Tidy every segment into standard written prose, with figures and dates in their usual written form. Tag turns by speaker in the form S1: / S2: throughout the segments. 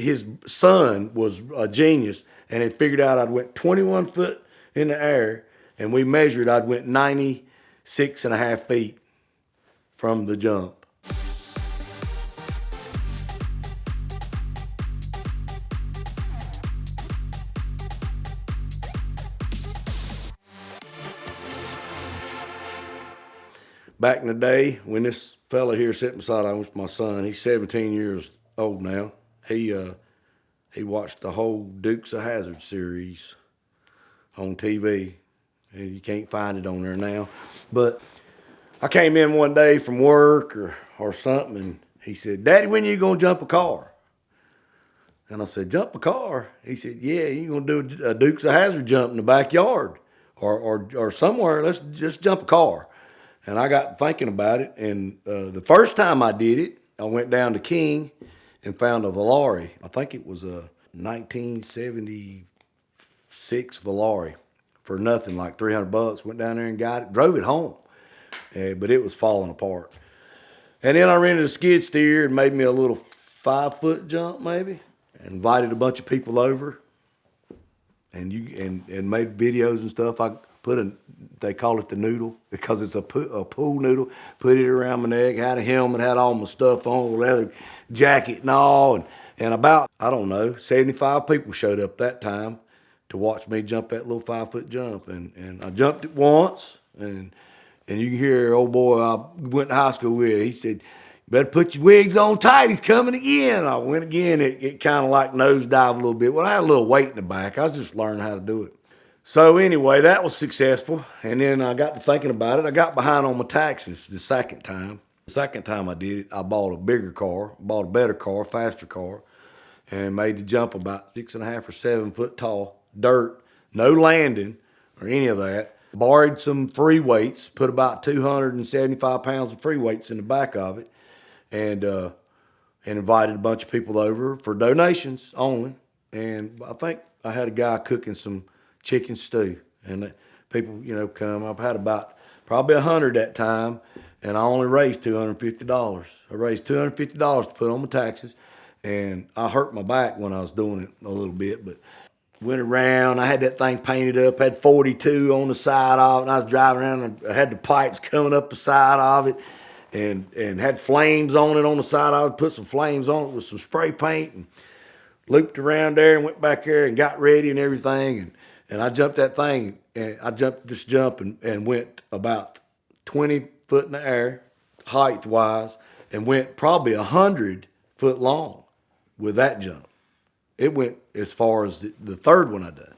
S1: his son was a genius and had figured out I'd went 21 foot in the air, and we measured I'd went 96 and a half feet from the jump. Back in the day, when this fella here sitting beside I was my son, he's 17 years old now. He watched the whole Dukes of Hazzard series on TV. And you can't find it on there now. But I came in one day from work or something, and he said, "Daddy, when you gonna jump a car?" And I said, "Jump a car?" He said, "Yeah, you gonna do a Dukes of Hazzard jump in the backyard or somewhere. Let's just jump a car." And I got thinking about it, and the first time I did it, I went down to King and found a Volare. I think it was a 1976 Volare for nothing, like $300. Went down there and got it, drove it home, but it was falling apart. And then I rented a skid steer and made me a little 5-foot jump maybe, and invited a bunch of people over, and made videos and stuff. I put they call it the noodle because it's a pool noodle. Put it around my neck, had a helmet, had all my stuff on, leather jacket and all. And about, I don't know, 75 people showed up that time to watch me jump that little 5-foot jump. And I jumped it once, and you can hear old boy I went to high school with, he said, "You better put your wigs on tight, he's coming again." I went again, it kind of like nosedive a little bit. Well, I had a little weight in the back. I was just learning how to do it. So anyway, that was successful. And then I got to thinking about it. I got behind on my taxes the second time. The second time I did it, I bought a bigger car, bought a better car, faster car, and made the jump about 6.5 or 7 foot tall, dirt, no landing or any of that. Borrowed some free weights, put about 275 pounds of free weights in the back of it, and invited a bunch of people over for donations only. And I think I had a guy cooking some chicken stew, and people, come. I've had about probably 100 that time, and I only raised $250. I raised $250 to put on my taxes, and I hurt my back when I was doing it a little bit, but went around. I had that thing painted up, had 42 on the side of it, and I was driving around, and I had the pipes coming up the side of it, and had flames on it on the side of it, put some flames on it with some spray paint, and looped around there and went back there and got ready and everything, and I jumped that thing, and I jumped this jump and went about 20 foot in the air, height-wise, and went probably 100 foot long with that jump. It went as far as the third one I done.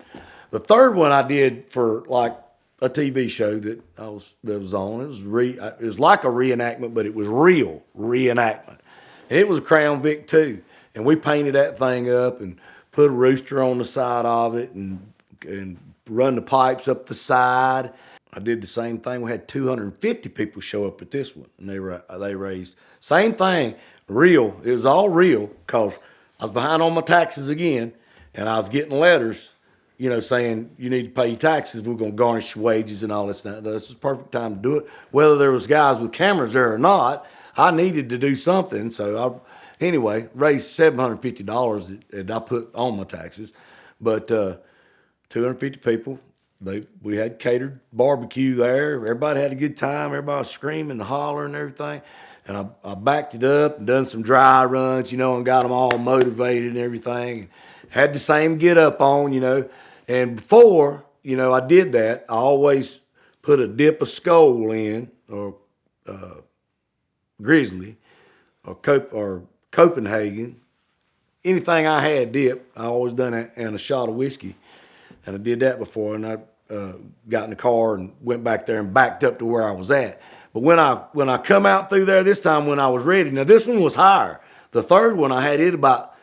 S1: The third one I did for like a TV show that was on. It was like a reenactment, but it was real reenactment, and it was a Crown Vic too. And we painted that thing up and put a rooster on the side of it and run the pipes up the side. I did the same thing. We had 250 people show up at this one, and they raised same thing, real. It was all real because I was behind on my taxes again, and I was getting letters, saying you need to pay your taxes. We're going to garnish your wages and all this. Now, this is the perfect time to do it. Whether there was guys with cameras there or not, I needed to do something. So anyway, raised $750 that I put on my taxes, but 250 people. We had catered barbecue there. Everybody had a good time. Everybody was screaming and hollering and everything. And I backed it up and done some dry runs, and got them all motivated and everything. And had the same get up on, And before, I did that, I always put a dip of Skull in, or Grizzly, or Copenhagen. Anything I had dip, I always done that, and a shot of whiskey. And I did that before, and I got in the car and went back there and backed up to where I was at. But when I come out through there this time when I was ready, now this one was higher. The third one I had it about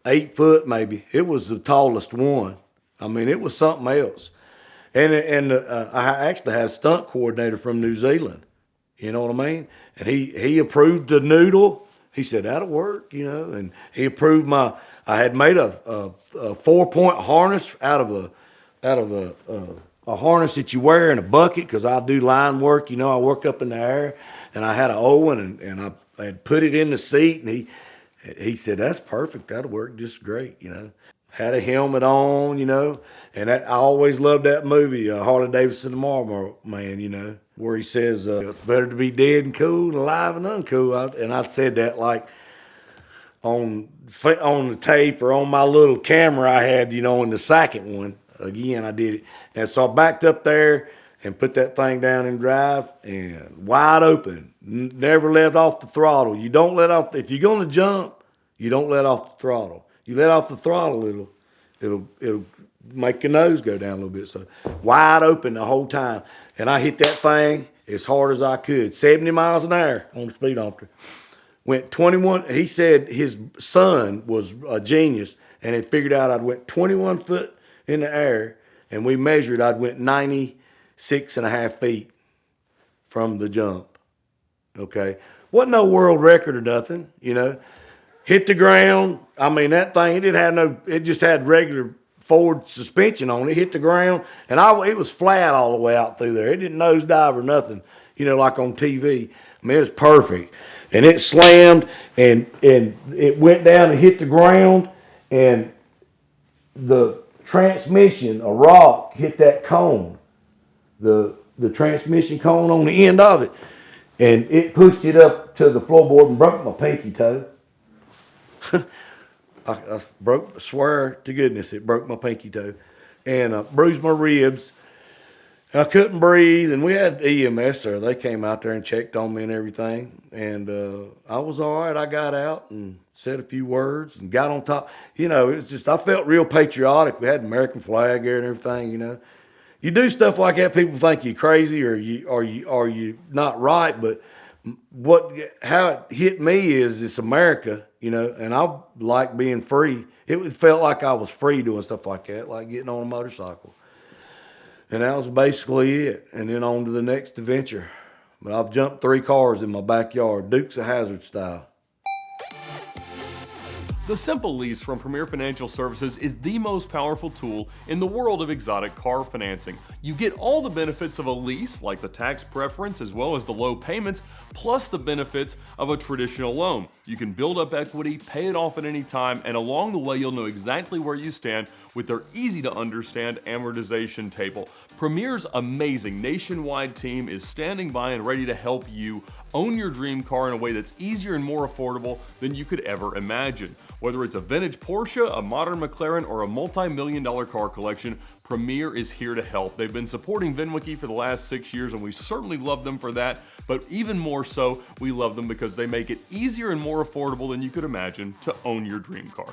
S1: 8 foot maybe. It was the tallest one. I mean, it was something else. And I actually had a stunt coordinator from New Zealand. You know what I mean? And he approved the noodle. He said, "That'll work," and he approved I had made a 4-point harness out of a harness that you wear in a bucket, because I do line work. I work up in the air, and I had an Owen, and I had put it in the seat, and He said, that's perfect. That'll work just great, you know. Had a helmet on, you know, and I always loved that movie, Harley Davidson, the Marlboro Man, you know, where he says, it's better to be dead and cool than alive and uncool. And I said that like on the tape or on my little camera I had, you know, in the second one. Again, I did it. And so I backed up there and put that thing down in drive and wide open. Never let off the throttle. You don't let off, if you're going to jump, you don't let off the throttle. You let off the throttle, it'll make your nose go down a little bit. So wide open the whole time. And I hit that thing as hard as I could, 70 miles an hour on the speedometer. Went 21, he said his son was a genius and had figured out I'd went 21 foot in the air, and we measured I'd went 96.5 feet from the jump, okay? Wasn't no world record or nothing, you know. Hit the ground, I mean, that thing, it didn't have no, it just had regular forward suspension on it. Hit the ground, and it was flat all the way out through there. It didn't nosedive or nothing, you know, like on TV. I mean, it was perfect. And it slammed, and it went down and hit the ground, and the transmission, a rock, hit that cone, the transmission cone on the end of it, and it pushed it up to the floorboard and broke my pinky toe. I swear to goodness, it broke my pinky toe, and bruised my ribs. I couldn't breathe, and we had EMS there. They came out there and checked on me and everything, and I was all right. I got out and said a few words and got on top. You know, it was just, I felt real patriotic. We had the American flag there and everything, you know. You do stuff like that, people think you crazy or you not right, but how it hit me is it's America, you know, and I like being free. It felt like I was free doing stuff like that, like getting on a motorcycle. And that was basically it. And then on to the next adventure. But I've jumped 3 cars in my backyard, Dukes of Hazzard style.
S2: The Simple Lease from Premier Financial Services is the most powerful tool in the world of exotic car financing. You get all the benefits of a lease, like the tax preference as well as the low payments, plus the benefits of a traditional loan. You can build up equity, pay it off at any time, and along the way you'll know exactly where you stand with their easy to understand amortization table. Premier's amazing nationwide team is standing by and ready to help you own your dream car in a way that's easier and more affordable than you could ever imagine. Whether it's a vintage Porsche, a modern McLaren, or a multi-million-dollar car collection, Premier is here to help. They've been supporting VINwiki for the last 6 years, and we certainly love them for that, but even more so, we love them because they make it easier and more affordable than you could imagine to own your dream car.